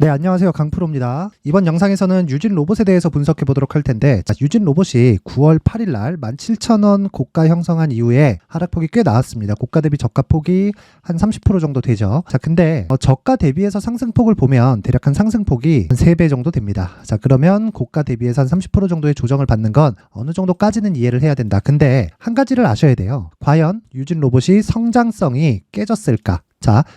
네, 안녕하세요. 강프로입니다. 이번 영상에서는 유진 로봇에 대해서 분석해 보도록 할 텐데, 유진 로봇이 9월 8일 날 17,000원 고가 형성한 이후에 하락폭이 꽤 나왔습니다. 고가 대비 저가 폭이 한 30% 정도 되죠. 근데 저가 대비해서 상승폭을 보면 대략 한 상승폭이 한 3배 정도 됩니다. 그러면 고가 대비해서 한 30% 정도의 조정을 받는 건 어느 정도까지는 이해를 해야 된다. 근데 한 가지를 아셔야 돼요. 과연 유진 로봇이 성장성이 깨졌을까?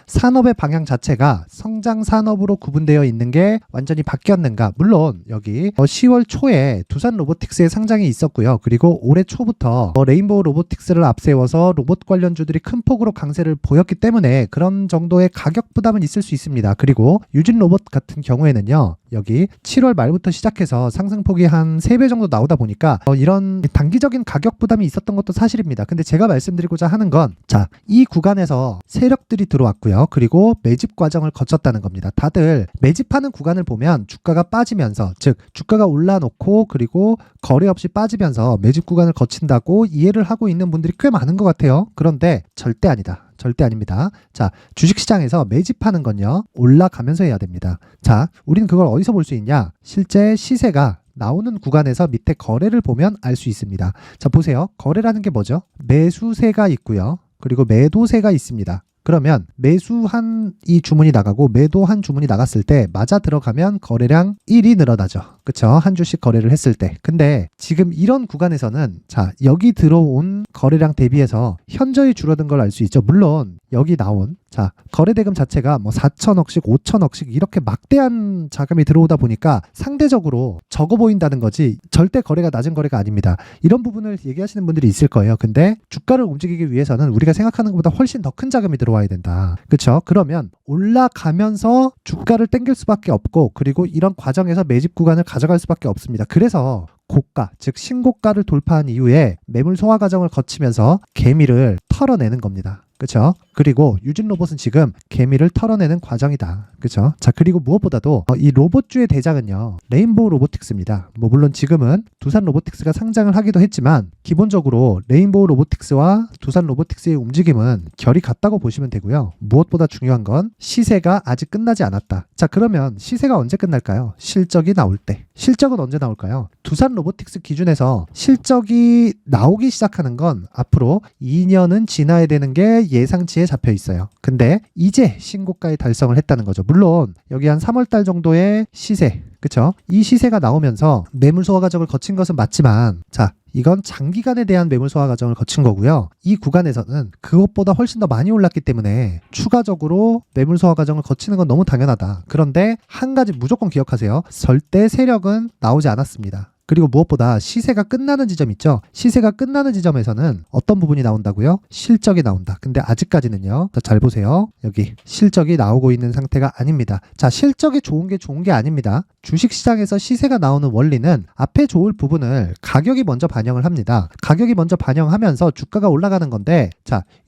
산업의 방향 자체가 성장 산업으로 구분되어 있는 게 완전히 바뀌었는가? 물론 여기 10월 초에 두산 로보틱스의 상장이 있었고요. 그리고 올해 초부터 레인보우 로보틱스를 앞세워서 로봇 관련주들이 큰 폭으로 강세를 보였기 때문에 그런 정도의 가격 부담은 있을 수 있습니다. 그리고 유진 로봇 같은 경우에는요. 여기 7월 말부터 시작해서 상승폭이 한 3배 정도 나오다 보니까 이런 단기적인 가격 부담이 있었던 것도 사실입니다. 근데 제가 말씀드리고자 하는 건 이 구간에서 세력들이 들어왔고요. 그리고 매집 과정을 거쳤다는 겁니다. 다들 매집하는 구간을 보면 주가가 빠지면서, 즉 주가가 올라놓고 그리고 거래 없이 빠지면서 매집 구간을 거친다고 이해를 하고 있는 분들이 꽤 많은 것 같아요. 그런데 절대 아니다. 절대 아닙니다. 주식시장에서 매집하는 건요, 올라가면서 해야 됩니다. 우리는 그걸 어디서 볼 수 있냐? 실제 시세가 나오는 구간에서 밑에 거래를 보면 알 수 있습니다. 보세요. 거래라는 게 뭐죠? 매수세가 있고요. 그리고 매도세가 있습니다. 그러면 매수한 이 주문이 나가고 매도한 주문이 나갔을 때 맞아 들어가면 거래량 1이 늘어나죠. 그쵸? 한 주씩 거래를 했을 때. 근데 지금 이런 구간에서는 여기 들어온 거래량 대비해서 현저히 줄어든 걸 알 수 있죠. 물론 여기 나온 거래 대금 자체가 4천억씩 5천억씩 이렇게 막대한 자금이 들어오다 보니까 상대적으로 적어 보인다는 거지 절대 거래가 낮은 거래가 아닙니다. 이런 부분을 얘기하시는 분들이 있을 거예요. 근데 주가를 움직이기 위해서는 우리가 생각하는 것보다 훨씬 더 큰 자금이 들어와야 된다. 그쵸? 그러면 올라가면서 주가를 땡길 수밖에 없고, 그리고 이런 과정에서 매집 구간을 가져갈 수밖에 없습니다. 그래서 고가, 즉 신고가를 돌파한 이후에 매물 소화 과정을 거치면서 개미를 털어내는 겁니다. 그쵸? 그리고 유진 로봇은 지금 개미를 털어내는 과정이다. 그쵸? 그리고 무엇보다도 이 로봇주의 대장은요, 레인보우 로보틱스입니다. 물론 지금은 두산 로보틱스가 상장을 하기도 했지만 기본적으로 레인보우 로보틱스와 두산 로보틱스의 움직임은 결이 같다고 보시면 되고요. 무엇보다 중요한 건 시세가 아직 끝나지 않았다. 그러면 시세가 언제 끝날까요? 실적이 나올 때. 실적은 언제 나올까요? 두산 로보틱스 기준에서 실적이 나오기 시작하는 건 앞으로 2년은 지나야 되는 게 예상치에 잡혀 있어요. 근데 이제 신고가에 달성을 했다는 거죠. 물론 여기 한 3월달 정도의 시세, 그쵸? 이 시세가 나오면서 매물 소화 과정을 거친 것은 맞지만, 이건 장기간에 대한 매물 소화 과정을 거친 거고요. 이 구간에서는 그것보다 훨씬 더 많이 올랐기 때문에 추가적으로 매물 소화 과정을 거치는 건 너무 당연하다. 그런데 한 가지 무조건 기억하세요. 절대 세력은 나오지 않았습니다. 그리고 무엇보다 시세가 끝나는 지점 있죠? 시세가 끝나는 지점에서는 어떤 부분이 나온다고요? 실적이 나온다. 근데 아직까지는요. 잘 보세요. 여기 실적이 나오고 있는 상태가 아닙니다. 실적이 좋은 게 아닙니다. 주식시장에서 시세가 나오는 원리는 앞에 좋을 부분을 가격이 먼저 반영을 합니다. 가격이 먼저 반영하면서 주가가 올라가는 건데,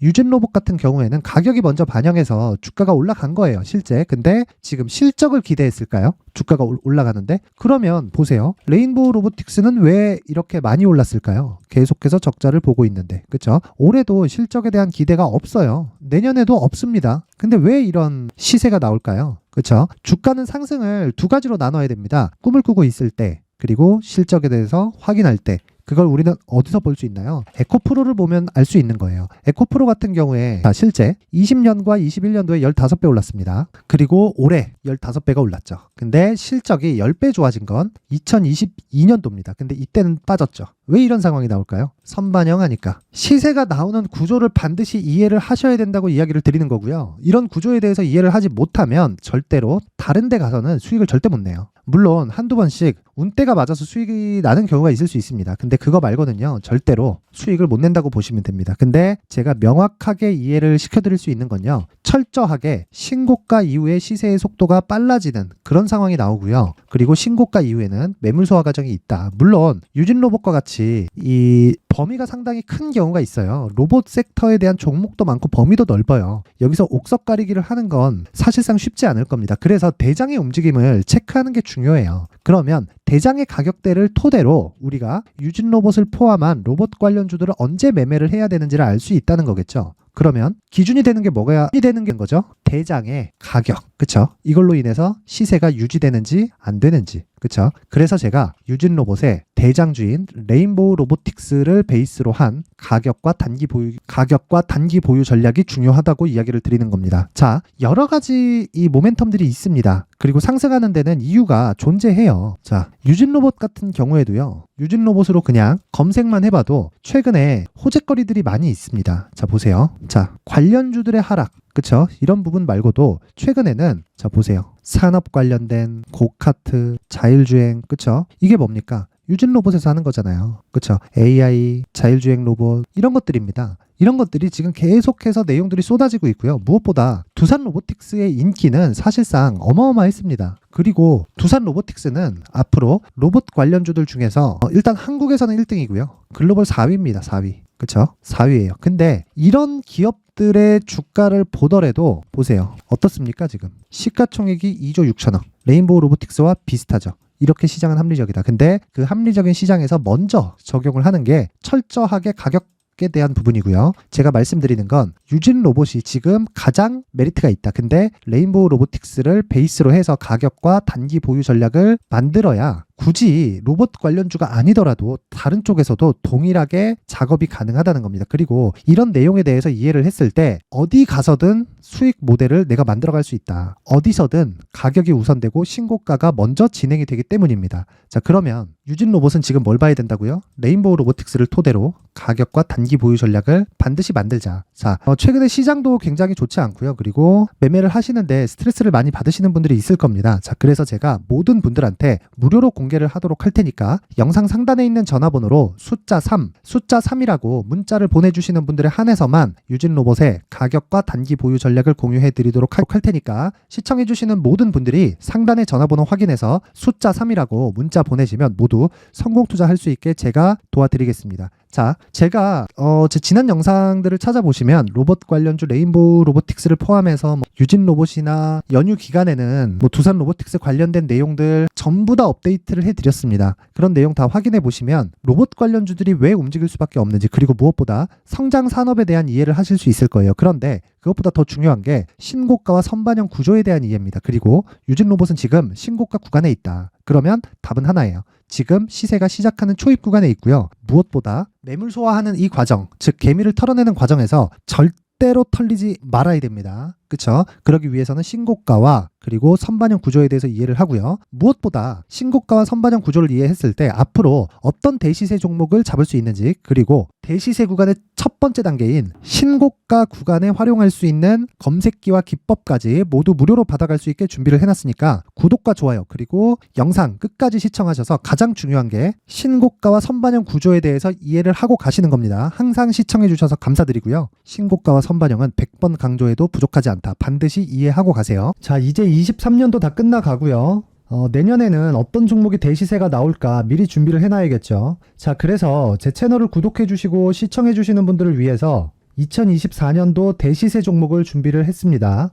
유진 로봇 같은 경우에는 가격이 먼저 반영해서 주가가 올라간 거예요, 실제. 근데 지금 실적을 기대했을까요? 주가가 올라가는데? 그러면 보세요. 레인보우 로보틱스는 왜 이렇게 많이 올랐을까요? 계속해서 적자를 보고 있는데, 그쵸? 올해도 실적에 대한 기대가 없어요. 내년에도 없습니다. 근데 왜 이런 시세가 나올까요? 그쵸? 주가는 상승을 두 가지로 나눠야 됩니다. 꿈을 꾸고 있을 때, 그리고 실적에 대해서 확인할 때. 그걸 우리는 어디서 볼 수 있나요? 에코프로를 보면 알 수 있는 거예요. 에코프로 같은 경우에 실제 20년과 21년도에 15배 올랐습니다. 그리고 올해 15배가 올랐죠. 근데 실적이 10배 좋아진 건 2022년도입니다. 근데 이때는 빠졌죠. 왜 이런 상황이 나올까요? 선반영하니까. 시세가 나오는 구조를 반드시 이해를 하셔야 된다고 이야기를 드리는 거고요. 이런 구조에 대해서 이해를 하지 못하면 절대로 다른 데 가서는 수익을 절대 못 내요. 물론 한두 번씩 운때가 맞아서 수익이 나는 경우가 있을 수 있습니다. 근데 그거 말고는요, 절대로 수익을 못 낸다고 보시면 됩니다. 근데 제가 명확하게 이해를 시켜드릴 수 있는 건요, 철저하게 신고가 이후에 시세의 속도가 빨라지는 그런 상황이 나오고요. 그리고 신고가 이후에는 매물 소화 과정이 있다. 물론 유진 로봇과 같이 이 범위가 상당히 큰 경우가 있어요. 로봇 섹터에 대한 종목도 많고 범위도 넓어요. 여기서 옥석 가리기를 하는 건 사실상 쉽지 않을 겁니다. 그래서 대장의 움직임을 체크하는 게 중요해요. 그러면 대장의 가격대를 토대로 우리가 유진 로봇을 포함한 로봇 관련주들을 언제 매매를 해야 되는지를 알 수 있다는 거겠죠. 그러면 기준이 되는 게 뭐가 되는 게 거죠? 대장의 가격, 그쵸? 이걸로 인해서 시세가 유지되는지 안 되는지, 그쵸? 그래서 제가 유진 로봇의 대장주인 레인보우 로보틱스를 베이스로 한 가격과 단기 보유 전략이 중요하다고 이야기를 드리는 겁니다. 자, 여러 가지 이 모멘텀들이 있습니다. 그리고 상승하는 데는 이유가 존재해요. 자, 유진 로봇 같은 경우에도요. 유진 로봇으로 그냥 검색만 해봐도 최근에 호재거리들이 많이 있습니다. 자, 보세요. 자, 관련주들의 하락, 그쵸? 이런 부분 말고도 최근에는 자, 보세요. 산업 관련된 고카트, 자율주행, 그쵸? 이게 뭡니까? 유진 로봇에서 하는 거잖아요. 그쵸? AI, 자율주행 로봇, 이런 것들입니다. 이런 것들이 지금 계속해서 내용들이 쏟아지고 있고요. 무엇보다 두산 로보틱스의 인기는 사실상 어마어마했습니다. 그리고 두산 로보틱스는 앞으로 로봇 관련주들 중에서 일단 한국에서는 1등이고요. 글로벌 4위입니다. 4위. 그쵸? 4위예요. 근데 이런 기업들의 주가를 보더라도 보세요. 어떻습니까 지금? 시가총액이 2조 6천억. 레인보우 로보틱스와 비슷하죠. 이렇게 시장은 합리적이다. 근데 그 합리적인 시장에서 먼저 적용을 하는 게 철저하게 가격에 대한 부분이고요. 제가 말씀드리는 건 유진 로봇이 지금 가장 메리트가 있다. 근데 레인보우 로보틱스를 베이스로 해서 가격과 단기 보유 전략을 만들어야 굳이 로봇 관련주가 아니더라도 다른 쪽에서도 동일하게 작업이 가능하다는 겁니다. 그리고 이런 내용에 대해서 이해를 했을 때 어디 가서든 수익 모델을 내가 만들어갈 수 있다. 어디서든 가격이 우선되고 신고가가 먼저 진행이 되기 때문입니다. 자, 그러면 유진 로봇은 지금 뭘 봐야 된다고요? 레인보우 로보틱스를 토대로 가격과 단기 보유 전략을 반드시 만들자. 자, 최근에 시장도 굉장히 좋지 않고요. 그리고 매매를 하시는데 스트레스를 많이 받으시는 분들이 있을 겁니다. 자, 그래서 제가 모든 분들한테 무료로 공개를 하도록 할 테니까 영상 상단에 있는 전화번호로 숫자 3이라고 문자를 보내주시는 분들에 한해서만 유진 로봇의 가격과 단기 보유 전략을 공유해 드리도록 할 테니까 시청해 주시는 모든 분들이 상단의 전화번호 확인해서 숫자 3이라고 문자 보내시면 모두 성공 투자할 수 있게 제가 도와드리겠습니다. 자, 제가 제 지난 영상들을 찾아보시면 로봇 관련주 레인보우 로보틱스를 포함해서 유진 로봇이나 연휴 기간에는 두산 로보틱스 관련된 내용들 전부 다 업데이트를 해드렸습니다. 그런 내용 다 확인해 보시면 로봇 관련주들이 왜 움직일 수밖에 없는지, 그리고 무엇보다 성장 산업에 대한 이해를 하실 수 있을 거예요. 그런데 그것보다 더 중요한 게 신고가와 선반영 구조에 대한 이해입니다. 그리고 유진 로봇은 지금 신고가 구간에 있다. 그러면 답은 하나예요. 지금 시세가 시작하는 초입 구간에 있고요. 무엇보다 매물 소화하는 이 과정, 즉 개미를 털어내는 과정에서 절대로 털리지 말아야 됩니다. 그쵸? 그러기 위해서는 신고가와 그리고 선반영 구조에 대해서 이해를 하고요. 무엇보다 신고가와 선반영 구조를 이해했을 때 앞으로 어떤 대시세 종목을 잡을 수 있는지, 그리고 대시세 구간의 첫 번째 단계인 신고가 구간에 활용할 수 있는 검색기와 기법까지 모두 무료로 받아갈 수 있게 준비를 해놨으니까 구독과 좋아요, 그리고 영상 끝까지 시청하셔서 가장 중요한 게 신고가와 선반영 구조에 대해서 이해를 하고 가시는 겁니다. 항상 시청해 주셔서 감사드리고요. 신고가와 선반영은 100번 강조해도 부족하지 않다. 반드시 이해하고 가세요. 자, 이제 23년도 다 끝나가고요. 내년에는 어떤 종목이 대시세가 나올까 미리 준비를 해놔야겠죠. 자, 그래서 제 채널을 구독해주시고 시청해주시는 분들을 위해서 2024년도 대시세 종목을 준비를 했습니다.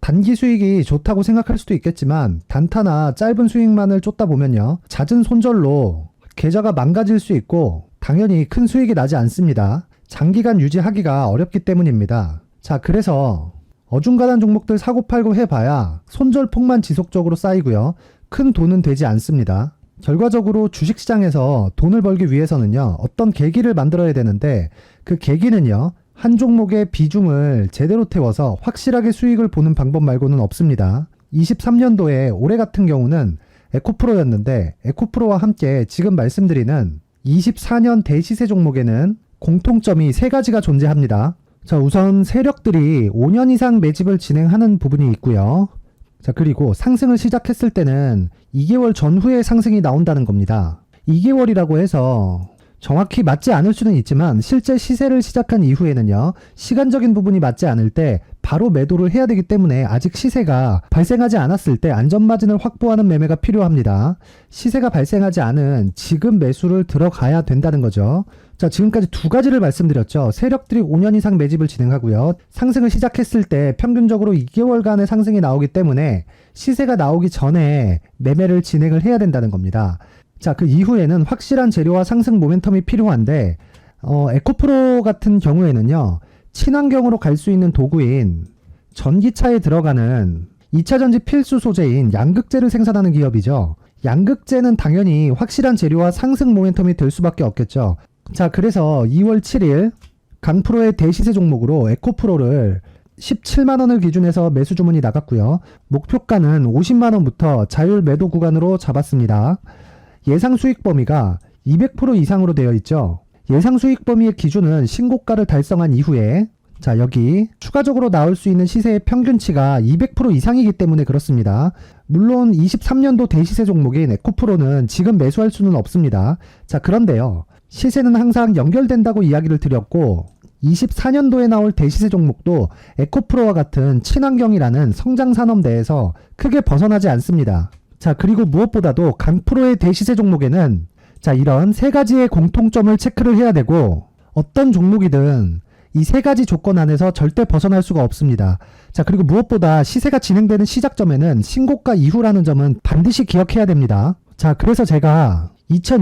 단기 수익이 좋다고 생각할 수도 있겠지만 단타나 짧은 수익만을 쫓다 보면요, 잦은 손절로 계좌가 망가질 수 있고 당연히 큰 수익이 나지 않습니다. 장기간 유지하기가 어렵기 때문입니다. 자, 그래서 어중간한 종목들 사고 팔고 해봐야 손절폭만 지속적으로 쌓이고요. 큰 돈은 되지 않습니다. 결과적으로 주식시장에서 돈을 벌기 위해서는요, 어떤 계기를 만들어야 되는데 그 계기는요, 한 종목의 비중을 제대로 태워서 확실하게 수익을 보는 방법 말고는 없습니다. 23년도에 올해 같은 경우는 에코프로였는데 에코프로와 함께 지금 말씀드리는 24년 대시세 종목에는 공통점이 3가지가 존재합니다. 자, 우선 세력들이 5년 이상 매집을 진행하는 부분이 있고요. 자, 그리고 상승을 시작했을 때는 2개월 전후에 상승이 나온다는 겁니다. 2개월이라고 해서 정확히 맞지 않을 수는 있지만 실제 시세를 시작한 이후에는요, 시간적인 부분이 맞지 않을 때 바로 매도를 해야 되기 때문에 아직 시세가 발생하지 않았을 때 안전마진을 확보하는 매매가 필요합니다. 시세가 발생하지 않은 지금 매수를 들어가야 된다는 거죠. 자, 지금까지 2가지를 말씀드렸죠. 세력들이 5년 이상 매집을 진행하고요. 상승을 시작했을 때 평균적으로 2개월간의 상승이 나오기 때문에 시세가 나오기 전에 매매를 진행을 해야 된다는 겁니다. 자, 그 이후에는 확실한 재료와 상승 모멘텀이 필요한데 에코프로 같은 경우에는요, 친환경으로 갈 수 있는 도구인 전기차에 들어가는 2차전지 필수 소재인 양극재를 생산하는 기업이죠. 양극재는 당연히 확실한 재료와 상승 모멘텀이 될 수밖에 없겠죠. 자, 그래서 2월 7일 강프로의 대시세 종목으로 에코프로를 17만원을 기준해서 매수 주문이 나갔고요. 목표가는 50만원부터 자율 매도 구간으로 잡았습니다. 예상 수익 범위가 200% 이상으로 되어 있죠. 예상 수익 범위의 기준은 신고가를 달성한 이후에 자, 여기 추가적으로 나올 수 있는 시세의 평균치가 200% 이상이기 때문에 그렇습니다. 물론 23년도 대시세 종목인 에코프로는 지금 매수할 수는 없습니다. 자, 그런데요. 시세는 항상 연결된다고 이야기를 드렸고 24년도에 나올 대시세 종목도 에코프로와 같은 친환경이라는 성장산업대에서 크게 벗어나지 않습니다. 자, 그리고 무엇보다도 강프로의 대시세 종목에는 자, 이런 세 가지의 공통점을 체크를 해야 되고 어떤 종목이든 이 세 가지 조건 안에서 절대 벗어날 수가 없습니다. 자, 그리고 무엇보다 시세가 진행되는 시작점에는 신고가 이후라는 점은 반드시 기억해야 됩니다. 자, 그래서 제가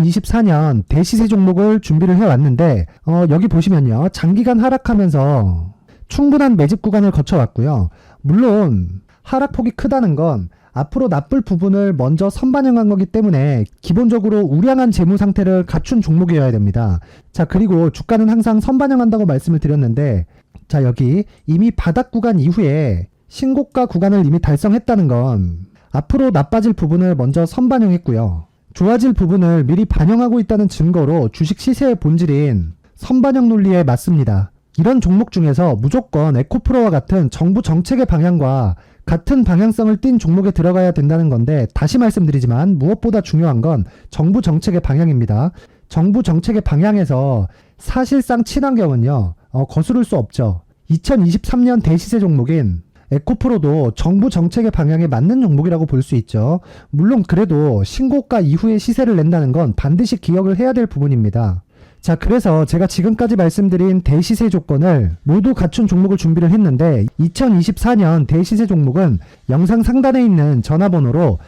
2024년 대시세 종목을 준비를 해왔는데 여기 보시면요. 장기간 하락하면서 충분한 매집 구간을 거쳐왔고요. 물론 하락폭이 크다는 건 앞으로 나쁠 부분을 먼저 선반영한 거기 때문에 기본적으로 우량한 재무 상태를 갖춘 종목이어야 됩니다. 자, 그리고 주가는 항상 선반영한다고 말씀을 드렸는데 자, 여기 이미 바닥 구간 이후에 신고가 구간을 이미 달성했다는 건 앞으로 나빠질 부분을 먼저 선반영했고요. 좋아질 부분을 미리 반영하고 있다는 증거로 주식 시세의 본질인 선반영 논리에 맞습니다. 이런 종목 중에서 무조건 에코프로와 같은 정부 정책의 방향과 같은 방향성을 띈 종목에 들어가야 된다는 건데 다시 말씀드리지만 무엇보다 중요한 건 정부 정책의 방향입니다. 정부 정책의 방향에서 사실상 친환경은요 거스를 수 없죠. 2023년 대시세 종목인 에코프로도 정부 정책의 방향에 맞는 종목이라고 볼 수 있죠. 물론 그래도 신고가 이후에 시세를 낸다는 건 반드시 기억을 해야 될 부분입니다. 자, 그래서 제가 지금까지 말씀드린 대시세 조건을 모두 갖춘 종목을 준비를 했는데 2024년 대시세 종목은 영상 상단에 있는 전화번호로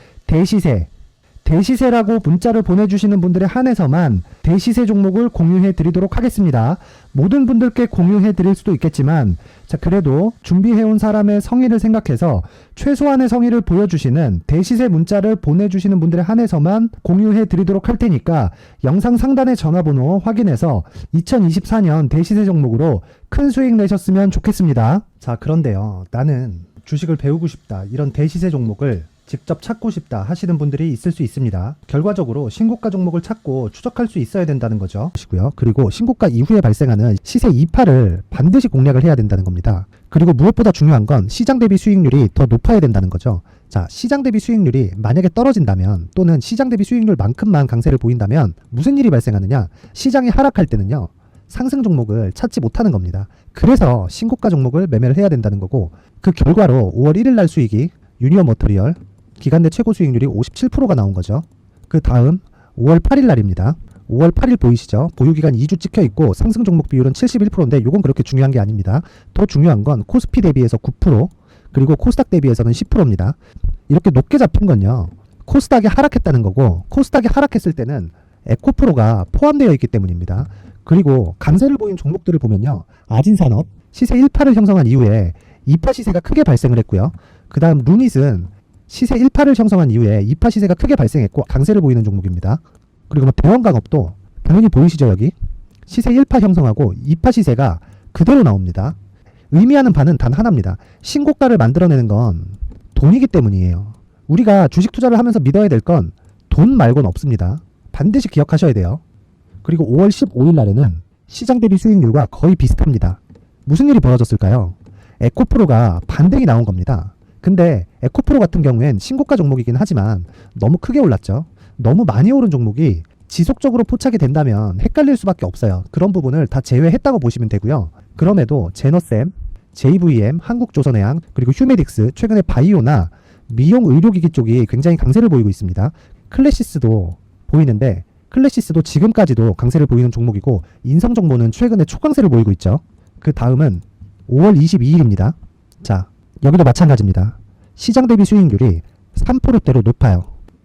대시세라고 문자를 보내주시는 분들에 한해서만 대시세 종목을 공유해 드리도록 하겠습니다. 모든 분들께 공유해 드릴 수도 있겠지만 자, 그래도 준비해온 사람의 성의를 생각해서 최소한의 성의를 보여주시는 대시세 문자를 보내주시는 분들에 한해서만 공유해 드리도록 할 테니까 영상 상단의 전화번호 확인해서 2024년 대시세 종목으로 큰 수익 내셨으면 좋겠습니다. 자, 그런데요. 나는 주식을 배우고 싶다. 이런 대시세 종목을 직접 찾고 싶다 하시는 분들이 있을 수 있습니다. 결과적으로 신고가 종목을 찾고 추적할 수 있어야 된다는 거죠. 그리고 신고가 이후에 발생하는 시세 이파를 반드시 공략을 해야 된다는 겁니다. 그리고 무엇보다 중요한 건 시장 대비 수익률이 더 높아야 된다는 거죠. 자, 시장 대비 수익률이 만약에 떨어진다면 또는 시장 대비 수익률만큼만 강세를 보인다면 무슨 일이 발생하느냐? 시장이 하락할 때는요. 상승 종목을 찾지 못하는 겁니다. 그래서 신고가 종목을 매매를 해야 된다는 거고 그 결과로 5월 1일 날 수익이 유니온 머터리얼 기간 내 최고 수익률이 57%가 나온 거죠. 그 다음 5월 8일 날입니다. 5월 8일 보이시죠? 보유기간 2주 찍혀 있고 상승 종목 비율은 71%인데 이건 그렇게 중요한 게 아닙니다. 더 중요한 건 코스피 대비해서 9% 그리고 코스닥 대비해서는 10%입니다. 이렇게 높게 잡힌 건요. 코스닥이 하락했다는 거고 코스닥이 하락했을 때는 에코프로가 포함되어 있기 때문입니다. 그리고 강세를 보인 종목들을 보면요. 아진산업 시세 1파를 형성한 이후에 2파 시세가 크게 발생을 했고요. 그 다음 루닛은 시세 1파를 형성한 이후에 2파 시세가 크게 발생했고 강세를 보이는 종목입니다. 그리고 뭐 대원강업도 당연히 보이시죠 여기? 시세 1파 형성하고 2파 시세가 그대로 나옵니다. 의미하는 바는 단 하나입니다. 신고가를 만들어내는 건 돈이기 때문이에요. 우리가 주식 투자를 하면서 믿어야 될 건 돈 말고는 없습니다. 반드시 기억하셔야 돼요. 그리고 5월 15일 날에는 시장 대비 수익률과 거의 비슷합니다. 무슨 일이 벌어졌을까요? 에코프로가 반등이 나온 겁니다. 근데 에코프로 같은 경우엔 신고가 종목이긴 하지만 너무 크게 올랐죠. 너무 많이 오른 종목이 지속적으로 포착이 된다면 헷갈릴 수밖에 없어요. 그런 부분을 다 제외했다고 보시면 되고요. 그럼에도 제너셈, JVM, 한국조선해양, 그리고 휴메딕스, 최근에 바이오나 미용 의료기기 쪽이 굉장히 강세를 보이고 있습니다. 클래시스도 보이는데 클래시스도 지금까지도 강세를 보이는 종목이고 인성정보는 최근에 초강세를 보이고 있죠. 그 다음은 5월 22일입니다. 자, 여기도 마찬가지입니다. 시장 대비 수익률이 3%대로 높아요.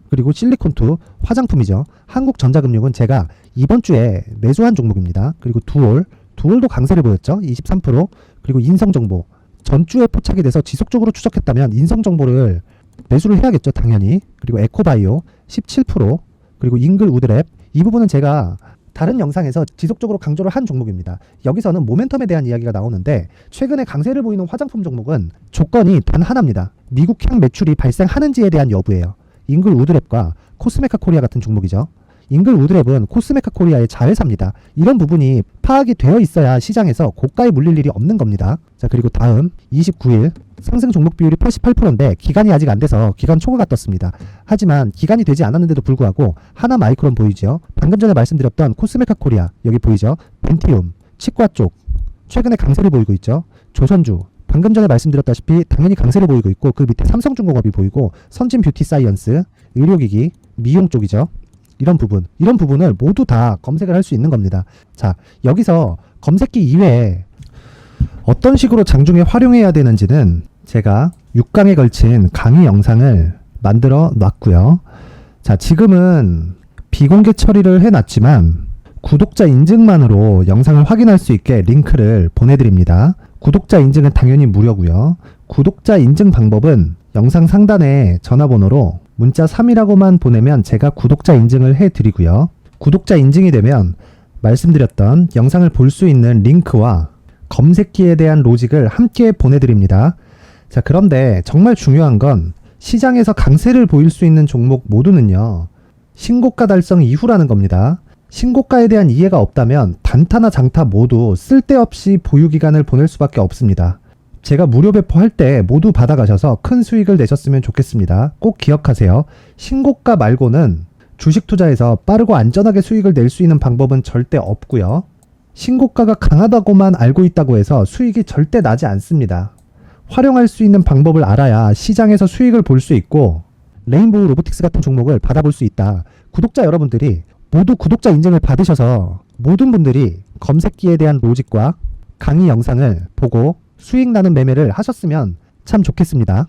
그리고 실리콘2 화장품이죠. 한국전자금융은 제가 이번 주에 매수한 종목입니다. 그리고 두올, 두월도 강세를 보였죠. 23%. 그리고 인성정보. 전주에 포착이 돼서 지속적으로 추적했다면 인성정보를 매수를 해야겠죠. 당연히. 그리고 에코바이오 17%. 그리고 잉글 우드랩. 이 부분은 제가 다른 영상에서 지속적으로 강조를 한 종목입니다. 여기서는 모멘텀에 대한 이야기가 나오는데 최근에 강세를 보이는 화장품 종목은 조건이 단 하나입니다. 미국향 매출이 발생하는지에 대한 여부예요. 잉글 우드랩과 코스메카 코리아 같은 종목이죠. 잉글 우드랩은 코스메카 코리아의 자회사입니다. 이런 부분이 파악이 되어 있어야 시장에서 고가에 물릴 일이 없는 겁니다. 자, 그리고 다음 29일 상승 종목 비율이 88%인데 기간이 아직 안 돼서 기간 초과가 떴습니다. 하지만 기간이 되지 않았는데도 불구하고 하나 마이크론 보이죠. 방금 전에 말씀드렸던 코스메카 코리아 여기 보이죠. 벤티움, 치과 쪽 최근에 강세를 보이고 있죠. 조선주 방금 전에 말씀드렸다시피 당연히 강세를 보이고 있고 그 밑에 삼성중공업이 보이고 선진 뷰티 사이언스, 의료기기, 미용 쪽이죠. 이런 부분을 모두 다 검색을 할 수 있는 겁니다. 자, 여기서 검색기 이외에 어떤 식으로 장중에 활용해야 되는지는 제가 6강에 걸친 강의 영상을 만들어 놨고요. 자, 지금은 비공개 처리를 해놨지만 구독자 인증만으로 영상을 확인할 수 있게 링크를 보내드립니다. 구독자 인증은 당연히 무료고요. 구독자 인증 방법은 영상 상단에 전화번호로 문자 3이라고만 보내면 제가 구독자 인증을 해드리고요. 구독자 인증이 되면 말씀드렸던 영상을 볼 수 있는 링크와 검색기에 대한 로직을 함께 보내드립니다. 자, 그런데 정말 중요한 건 시장에서 강세를 보일 수 있는 종목 모두는요. 신고가 달성 이후라는 겁니다. 신고가에 대한 이해가 없다면 단타나 장타 모두 쓸데없이 보유기간을 보낼 수밖에 없습니다. 제가 무료 배포할 때 모두 받아가셔서 큰 수익을 내셨으면 좋겠습니다. 꼭 기억하세요. 신고가 말고는 주식 투자에서 빠르고 안전하게 수익을 낼 수 있는 방법은 절대 없고요. 신고가가 강하다고만 알고 있다고 해서 수익이 절대 나지 않습니다. 활용할 수 있는 방법을 알아야 시장에서 수익을 볼 수 있고 레인보우 로보틱스 같은 종목을 받아볼 수 있다. 구독자 여러분들이 모두 구독자 인증을 받으셔서 모든 분들이 검색기에 대한 로직과 강의 영상을 보고 수익 나는 매매를 하셨으면 참 좋겠습니다.